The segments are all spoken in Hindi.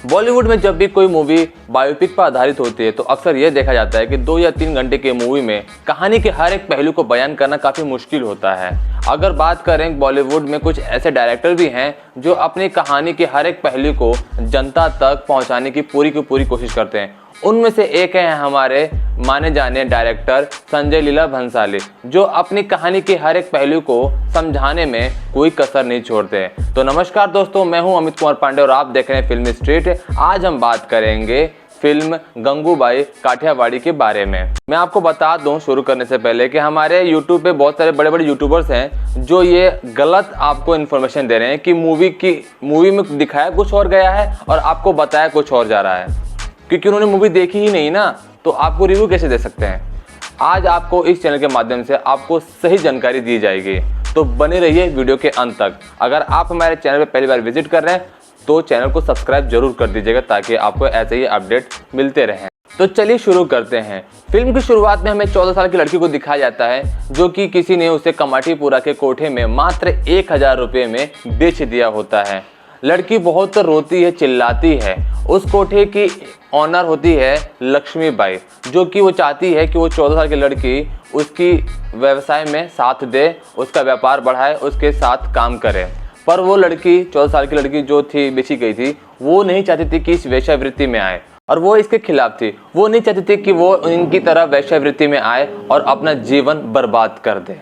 बॉलीवुड में जब भी कोई मूवी बायोपिक पर आधारित होती है तो अक्सर यह देखा जाता है कि 2 या 3 घंटे की मूवी में कहानी के हर एक पहलू को बयान करना काफ़ी मुश्किल होता है। अगर बात करें बॉलीवुड में कुछ ऐसे डायरेक्टर भी हैं जो अपनी कहानी के हर एक पहलू को जनता तक पहुंचाने की पूरी कोशिश करते हैं। उनमें से एक है हमारे माने जाने डायरेक्टर संजय लीला भंसाली, जो अपनी कहानी के हर एक पहलू को समझाने में कोई कसर नहीं छोड़ते। तो नमस्कार दोस्तों, मैं हूं अमित कुमार पांडे और आप देख रहे हैं फिल्म स्ट्रीट। आज हम बात करेंगे फिल्म गंगूबाई काठियावाड़ी के बारे में। मैं आपको बता दूं शुरू करने से पहले कि हमारे YouTube पे बहुत सारे बड़े यूट्यूबर्स हैं जो ये गलत आपको इन्फॉर्मेशन दे रहे हैं कि मूवी में दिखाया कुछ और गया है और आपको बताया कुछ और जा रहा है, क्योंकि उन्होंने मूवी देखी ही नहीं ना, तो आपको रिव्यू कैसे दे सकते हैं। आज आपको इस चैनल के माध्यम से आपको सही जानकारी दी जाएगी, तो बने रहिए वीडियो के अंत तक। अगर आप हमारे चैनल पर पहली बार विजिट कर रहे हैं तो चैनल को सब्सक्राइब जरूर कर दीजिएगा ताकि आपको ऐसे ही अपडेट मिलते रहें। तो चलिए शुरू करते हैं। फिल्म की शुरुआत में हमें 14 साल की लड़की को दिखाया जाता है जो कि किसी ने उसे कमाटीपुरा के कोठे में मात्र 1000 रुपये में बेच दिया होता है। लड़की बहुत रोती है, चिल्लाती है। उस कोठे की ऑनर होती है लक्ष्मीबाई, जो कि वो चाहती है कि वो 14 साल की लड़की उसकी व्यवसाय में साथ दे, उसका व्यापार बढ़ाए, उसके साथ काम करे। पर वो लड़की 14 साल की लड़की जो थी बेची गई थी, वो नहीं चाहती थी कि इस वेश्यावृत्ति में आए और वो इसके खिलाफ थी। वो नहीं चाहती थी कि वो इनकी तरह वेश्यावृत्ति में आए और अपना जीवन बर्बाद कर दे।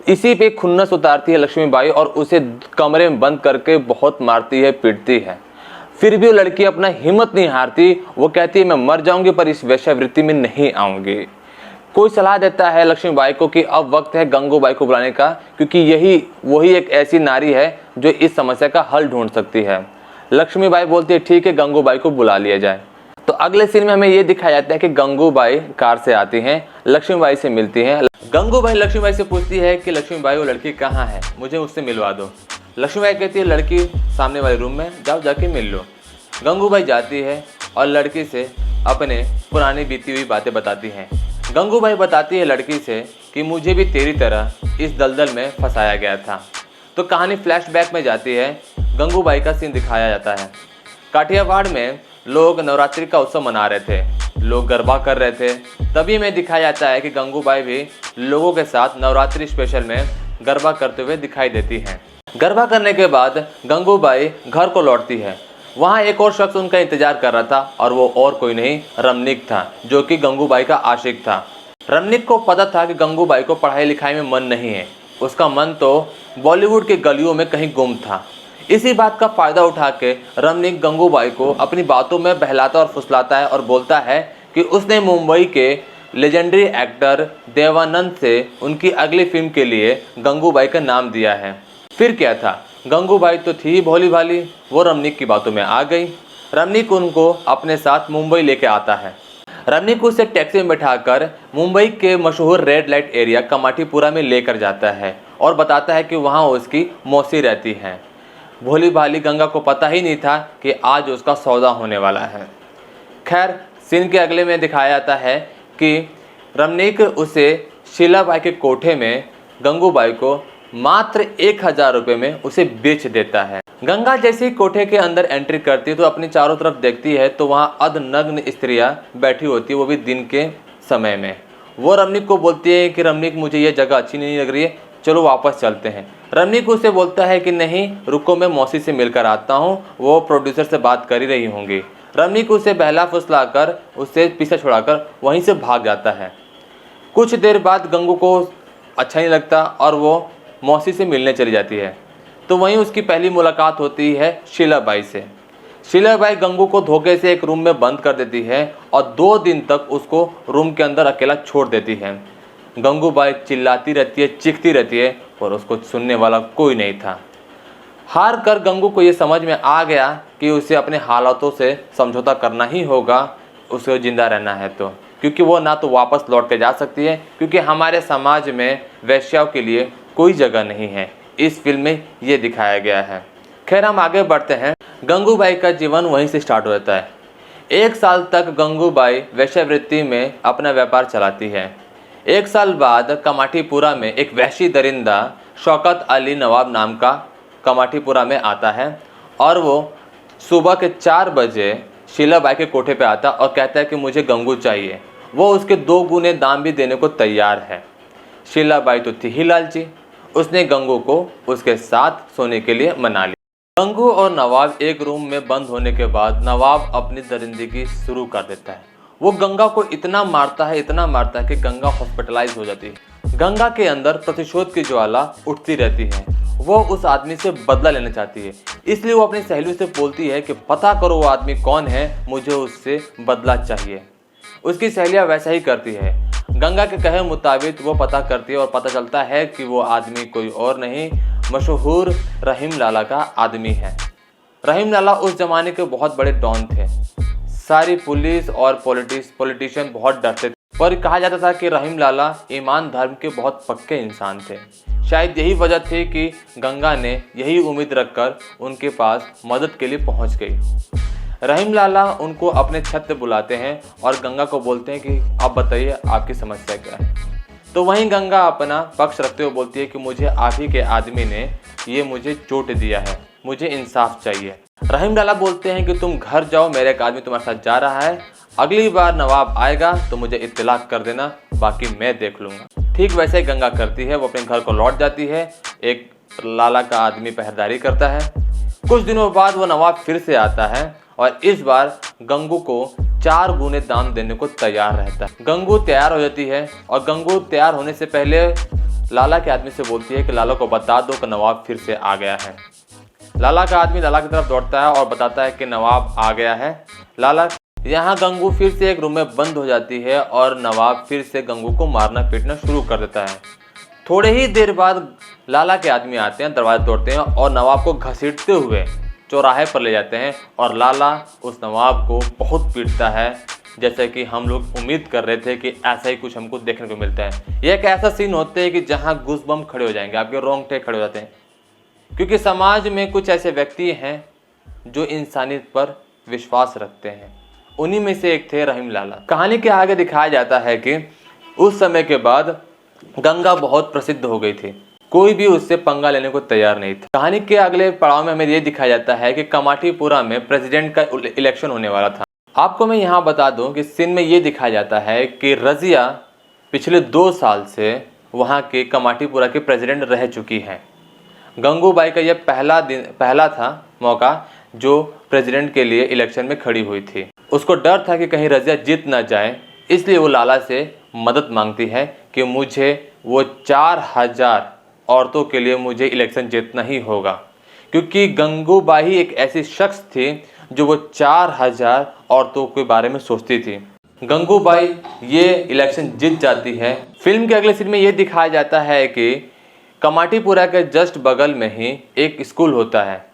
इसी पे खुन्नस उतारती है लक्ष्मीबाई और उसे कमरे में बंद करके बहुत मारती है, पीटती है। फिर भी वो लड़की अपना हिम्मत नहीं हारती। वो कहती है मैं मर जाऊंगी पर इस वेश्यावृत्ति में नहीं आऊंगी। कोई सलाह देता है लक्ष्मीबाई को कि अब वक्त है गंगूबाई को बुलाने का, क्योंकि वही एक ऐसी नारी है जो इस समस्या का हल ढूंढ सकती है। लक्ष्मीबाई बोलती है ठीक है, गंगूबाई को बुला लिया जाए। तो अगले सीन में हमें ये दिखाया जाता है कि गंगूबाई कार से आती हैं, लक्ष्मीबाई से मिलती हैं। गंगूबाई लक्ष्मीबाई से पूछती है कि लक्ष्मीबाई वो लड़की कहाँ है, मुझे उससे मिलवा दो। लक्ष्मीबाई कहती है लड़की सामने वाले रूम में, जाओ जाके मिल लो। गंगूबाई जाती है और लड़की से अपने पुरानी बीती हुई बातें बताती हैं। गंगूबाई बताती है लड़की से कि मुझे भी तेरी तरह इस दलदल में फंसाया गया था। तो कहानी फ्लैशबैक में जाती है। गंगूबाई का सीन दिखाया जाता है। काठियावाड़ में लोग नवरात्रि का उत्सव मना रहे थे, लोग गरबा कर रहे थे। तभी में दिखाया जाता है कि गंगूबाई भी लोगों के साथ नवरात्रि स्पेशल में गरबा करते हुए दिखाई देती हैं। गरबा करने के बाद गंगूबाई घर को लौटती है। वहाँ एक और शख्स उनका इंतजार कर रहा था और वो और कोई नहीं, रमनीक था, जो कि गंगूबाई का आशिक था। रमनीक को पता था कि गंगूबाई को पढ़ाई लिखाई में मन नहीं है, उसका मन तो बॉलीवुड के गलियों में कहीं गुम था। इसी बात का फ़ायदा उठा के रमनीक गंगूबाई को अपनी बातों में बहलाता और फुसलाता है और बोलता है कि उसने मुंबई के लेजेंडरी एक्टर देवानंद से उनकी अगली फिल्म के लिए गंगूबाई का नाम दिया है। फिर क्या था, गंगूबाई तो थी भोली भाली, वो रमनीक की बातों में आ गई। रमनीक उनको अपने साथ मुंबई लेके आता है। रमनीक उसे टैक्सी में बैठाकर मुंबई के मशहूर रेड लाइट एरिया कमाटीपुरा में लेकर जाता है और बताता है कि वहाँ उसकी मौसी रहती है। भोली भाली गंगा को पता ही नहीं था कि आज उसका सौदा होने वाला है। खैर, सीन के अगले में दिखाया जाता है कि रमनीक उसे शीलाबाई के कोठे में गंगूबाई को मात्र 1000 रुपये में उसे बेच देता है। गंगा जैसी कोठे के अंदर एंट्री करती है तो अपनी चारों तरफ देखती है तो वहाँ अर्धनग्न स्त्रियां बैठी होती है, वो भी दिन के समय में। वो रमनीक को बोलती है कि रमनीक मुझे ये जगह अच्छी नहीं लग रही है, चलो वापस चलते हैं। रमनीक उसे बोलता है कि नहीं रुको, मैं मौसी से मिलकर आता हूँ, वो प्रोड्यूसर से बात कर ही रही होंगी। रमनीक उसे बहला फुसला कर उससे पीछा छुड़ाकर वहीं से भाग जाता है। कुछ देर बाद गंगू को अच्छा नहीं लगता और वो मौसी से मिलने चली जाती है। तो वहीं उसकी पहली मुलाकात होती है शीलाबाई से। शीलाबाई गंगू को धोखे से एक रूम में बंद कर देती है और 2 दिन तक उसको रूम के अंदर अकेला छोड़ देती है। गंगूबाई चिल्लाती रहती है, चीखती रहती है, पर उसको सुनने वाला कोई नहीं था। हार कर गंगू को ये समझ में आ गया कि उसे अपने हालातों से समझौता करना ही होगा, उसे जिंदा रहना है तो, क्योंकि वो ना तो वापस लौट के जा सकती है, क्योंकि हमारे समाज में वेश्याओं के लिए कोई जगह नहीं है। इस फिल्म में ये दिखाया गया है। खैर, हम आगे बढ़ते हैं। गंगूबाई का जीवन वहीं से स्टार्ट होता है। 1 साल तक गंगूबाई वेश्यावृत्ति में अपना व्यापार चलाती है। 1 साल बाद कमाटीपुरा में एक वहशी दरिंदा शौकत अली नवाब नाम का कमाटीपुरा में आता है और वो सुबह के 4 बजे शीलाबाई के कोठे पे आता और कहता है कि मुझे गंगू चाहिए। वो उसके 2 गुने दाम भी देने को तैयार है। शीलाबाई तो थी ही लालची, उसने गंगू को उसके साथ सोने के लिए मना लिया। गंगू और नवाब एक रूम में बंद होने के बाद नवाब अपनी दरिंदगी शुरू कर देता है। वो गंगा को इतना मारता है कि गंगा हॉस्पिटलाइज हो जाती है। गंगा के अंदर प्रतिशोध की ज्वाला उठती रहती है। वो उस आदमी से बदला लेना चाहती है, इसलिए वो अपनी सहेलियों से बोलती है कि पता करो वो आदमी कौन है, मुझे उससे बदला चाहिए। उसकी सहेलियां वैसा ही करती है। गंगा के कहे मुताबिक वो पता करती है और पता चलता है कि वो आदमी कोई और नहीं, मशहूर रहीम लाला का आदमी है। रहीम लाला उस जमाने के बहुत बड़े डॉन थे। सारी पुलिस और पॉलिटिशियन बहुत डरते थे, पर कहा जाता था कि रहीम लाला ईमान धर्म के बहुत पक्के इंसान थे। शायद यही वजह थी कि गंगा ने यही उम्मीद रखकर उनके पास मदद के लिए पहुंच गई। रहीम लाला उनको अपने छत पे बुलाते हैं और गंगा को बोलते हैं कि आप बताइए आपकी समस्या क्या है। तो वहीं गंगा अपना पक्ष रखते हुए बोलती है कि मुझे आप ही के आदमी ने ये मुझे चोट दिया है, मुझे इंसाफ चाहिए। रहीम लाला बोलते हैं कि तुम घर जाओ, मेरा एक आदमी तुम्हारे साथ जा रहा है, अगली बार नवाब आएगा तो मुझे इत्तला कर देना, बाकी मैं देख लूँगा। ठीक वैसे ही गंगा करती है। वो अपने घर को लौट जाती है। एक लाला का आदमी पहरेदारी करता है। कुछ दिनों बाद वो नवाब फिर से आता है और इस बार गंगू को 4 गुने दाम देने को तैयार रहता है। गंगू तैयार हो जाती है और गंगू तैयार होने से पहले लाला के आदमी से बोलती है कि लाला को बता दो कि नवाब फिर से आ गया है। लाला का आदमी लाला की तरफ दौड़ता है और बताता है कि नवाब आ गया है। लाला यहाँ गंगू फिर से एक रूम में बंद हो जाती है और नवाब फिर से गंगू को मारना पीटना शुरू कर देता है। थोड़े ही देर बाद लाला के आदमी आते हैं, दरवाजा तोड़ते हैं और नवाब को घसीटते हुए चौराहे पर ले जाते हैं और लाला उस नवाब को बहुत पीटता है। जैसे कि हम लोग उम्मीद कर रहे थे कि ऐसा ही कुछ हमको देखने को मिलता है। ये एक ऐसा सीन होता है कि जहाँ गूज़बम्प खड़े हो जाएंगे, आपके रोंगटे खड़े हो जाते हैं, क्योंकि समाज में कुछ ऐसे व्यक्ति हैं जो इंसानियत पर विश्वास रखते हैं। उन्हीं में से एक थे रहीम लाला। कहानी के आगे दिखाया जाता है कि उस समय के बाद गंगा बहुत प्रसिद्ध हो गई थी, कोई भी उससे पंगा लेने को तैयार नहीं था। कहानी के अगले पड़ाव में हमें ये दिखाया जाता है कि कमाटीपुरा में प्रेसिडेंट का इलेक्शन होने वाला था। आपको मैं यहाँ बता दूं कि सीन में ये दिखाया जाता है कि रजिया पिछले 2 साल से वहाँ के कमाटीपुरा के प्रेसिडेंट रह चुकी हैं। गंगूबाई का यह पहला था मौका जो प्रेसिडेंट के लिए इलेक्शन में खड़ी हुई थी। उसको डर था कि कहीं रजिया जीत ना जाए, इसलिए वो लाला से मदद मांगती है कि मुझे वो 4000 औरतों के लिए मुझे इलेक्शन जीतना ही होगा, क्योंकि गंगूबाई एक ऐसी शख्स थी जो वो 4000 औरतों के बारे में सोचती थी। गंगूबाई ये इलेक्शन जीत जाती है। फिल्म के अगले सीन में ये दिखाया जाता है कि कमाटीपुरा के जस्ट बगल में ही एक स्कूल होता है।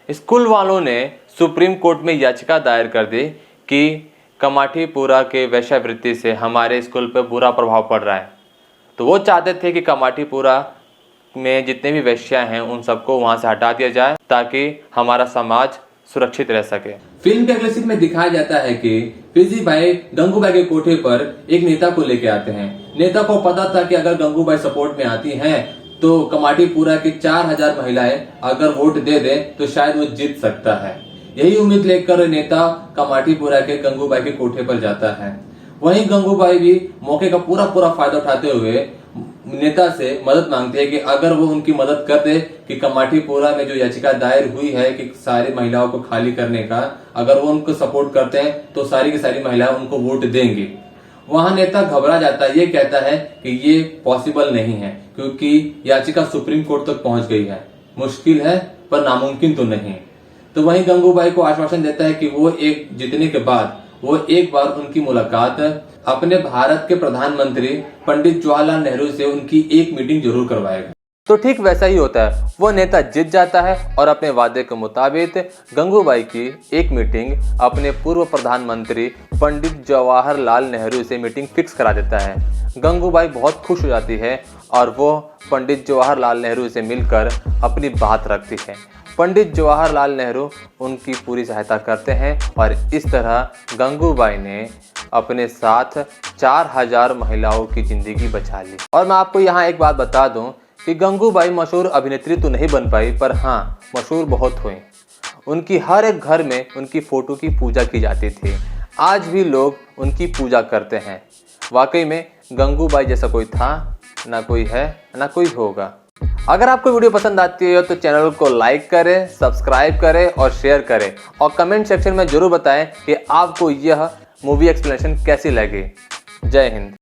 स्कूल वालों ने सुप्रीम कोर्ट में याचिका दायर कर दी कि कमाटीपुरा के वेश्यावृत्ति से हमारे स्कूल पर बुरा प्रभाव पड़ रहा है। तो वो चाहते थे कि कमाटीपुरा में जितने भी वेश्या हैं उन सबको वहाँ से हटा दिया जाए ताकि हमारा समाज सुरक्षित रह सके। फिल्म के अगले सीन में दिखाया जाता है कि फिजी भाई गंगूबाई के कोठे पर एक नेता को लेके आते हैं। नेता को पता था कि अगर गंगूबाई सपोर्ट में आती हैं तो कमाटीपुरा की 4000 महिलाएं अगर वोट दे दे तो शायद वो जीत सकता है। यही उम्मीद लेकर नेता कमाटीपुरा के गंगूबाई के कोठे पर जाता है। वहीं गंगूबाई भी मौके का पूरा फायदा उठाते हुए नेता से मदद मांगती है कि अगर वो उनकी मदद कर दे कि कमाटीपुरा में जो याचिका दायर हुई है कि सारी महिलाओं को खाली करने का, अगर वो उनको सपोर्ट करते हैं तो सारी की सारी महिलाएं उनको वोट देंगी। वहां नेता घबरा जाता है, ये कहता है कि ये पॉसिबल नहीं है क्योंकि याचिका सुप्रीम कोर्ट तक पहुंच गई है। मुश्किल है पर नामुमकिन तो नहीं। तो वहीं गंगूबाई को आश्वासन देता है कि वो एक जीतने के बाद वो एक बार उनकी मुलाकात अपने भारत के प्रधानमंत्री पंडित जवाहरलाल नेहरू से उनकी एक मीटिंग जरूर करवाएगा। तो ठीक वैसा ही होता है। वो नेता जीत जाता है और अपने वादे के मुताबिक गंगूबाई की एक मीटिंग अपने पूर्व प्रधानमंत्री पंडित जवाहरलाल नेहरू से मीटिंग फिक्स करा देता है। गंगूबाई बहुत खुश हो जाती है और वो पंडित जवाहरलाल नेहरू से मिलकर अपनी बात रखती है। पंडित जवाहरलाल नेहरू उनकी पूरी सहायता करते हैं और इस तरह गंगूबाई ने अपने साथ 4000 महिलाओं की जिंदगी बचा ली। और मैं आपको यहाँ एक बात बता दूं कि गंगूबाई मशहूर अभिनेत्री तो नहीं बन पाई, पर हाँ मशहूर बहुत हुई। उनकी हर एक घर में उनकी फ़ोटो की पूजा की जाती थी। आज भी लोग उनकी पूजा करते हैं। वाकई में गंगूबाई जैसा कोई था, ना कोई है, ना कोई होगा। अगर आपको वीडियो पसंद आती है तो चैनल को लाइक करें, सब्सक्राइब करें और शेयर करें और कमेंट सेक्शन में ज़रूर बताएं कि आपको यह मूवी एक्सप्लेनेशन कैसी लगी। जय हिंद।